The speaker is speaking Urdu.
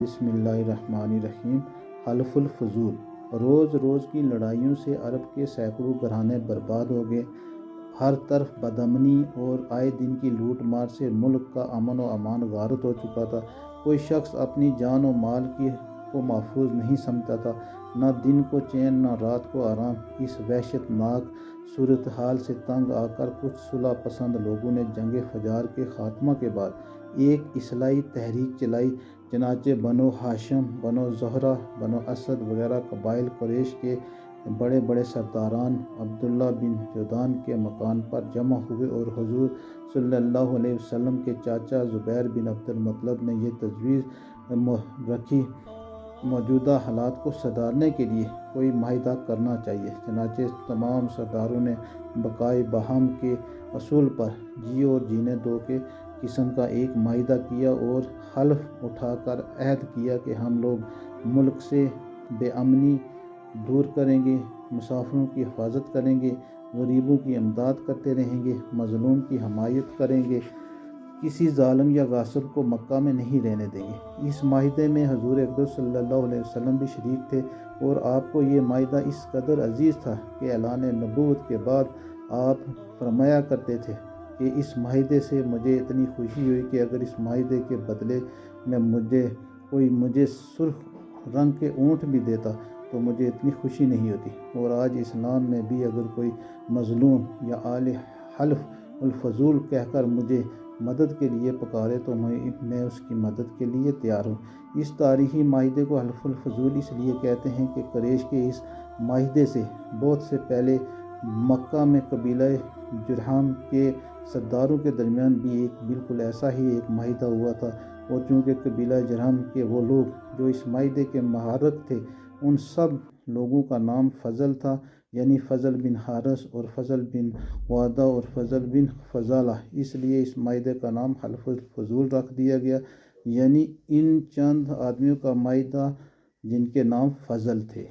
بسم اللہ الرحمن الرحیم۔ حلف الفضول۔ روز روز کی لڑائیوں سے عرب کے سینکڑوں گھرانے برباد ہو گئے۔ ہر طرف بدامنی اور آئے دن کی لوٹ مار سے ملک کا امن و امان غارت ہو چکا تھا۔ کوئی شخص اپنی جان و مال کو محفوظ نہیں سمجھتا تھا، نہ دن کو چین نہ رات کو آرام۔ اس وحشت ناک صورتحال سے تنگ آ کر کچھ صلح پسند لوگوں نے جنگ فجار کے خاتمہ کے بعد ایک اصلاحی تحریک چلائی۔ چنانچہ بنو ہاشم، بنو زہرہ، بنو اسد وغیرہ قبائل قریش کے بڑے بڑے سرداران عبداللہ بن جدعان کے مکان پر جمع ہوئے اور حضور صلی اللہ علیہ وسلم کے چاچا زبیر بن عبد المطلب نے یہ تجویز رکھی موجودہ حالات کو سدھارنے کے لیے کوئی معاہدہ کرنا چاہیے۔ چنانچہ تمام سرداروں نے بقائے باہم کے اصول پر جیو اور جینے دو کے قسم کا ایک معاہدہ کیا اور حلف اٹھا کر عہد کیا کہ ہم لوگ ملک سے بے امنی دور کریں گے، مسافروں کی حفاظت کریں گے، غریبوں کی امداد کرتے رہیں گے، مظلوم کی حمایت کریں گے، کسی ظالم یا غاصب کو مکہ میں نہیں رہنے دیں گے۔ اس معاہدے میں حضور اقدس صلی اللہ علیہ وسلم بھی شریک تھے اور آپ کو یہ معاہدہ اس قدر عزیز تھا کہ اعلان نبوت کے بعد آپ فرمایا کرتے تھے کہ اس معاہدے سے مجھے اتنی خوشی ہوئی کہ اگر اس معاہدے کے بدلے میں مجھے سرخ رنگ کے اونٹ بھی دیتا تو مجھے اتنی خوشی نہیں ہوتی۔ اور آج اسلام میں بھی اگر کوئی مظلوم یا اہل حلف الفضول کہہ کر مجھے مدد کے لیے پکارے تو میں اس کی مدد کے لیے تیار ہوں۔ اس تاریخی معاہدے کو حلف الفضول اس لیے کہتے ہیں کہ قریش کے اس معاہدے سے بہت سے پہلے مکہ میں قبیلہ جرہم کے سرداروں کے درمیان بھی بالکل ایسا ہی ایک معاہدہ ہوا تھا، اور چونکہ قبیلہ جرہم کے وہ لوگ جو اس معاہدے کے محرک تھے ان سب لوگوں کا نام فضل تھا، یعنی فضل بن حارث اور فضل بن عودہ اور فضل بن فضالہ، اس لیے اس معاہدے کا نام حلف الفضول رکھ دیا گیا، یعنی ان چند آدمیوں کا معاہدہ جن کے نام فضل تھے۔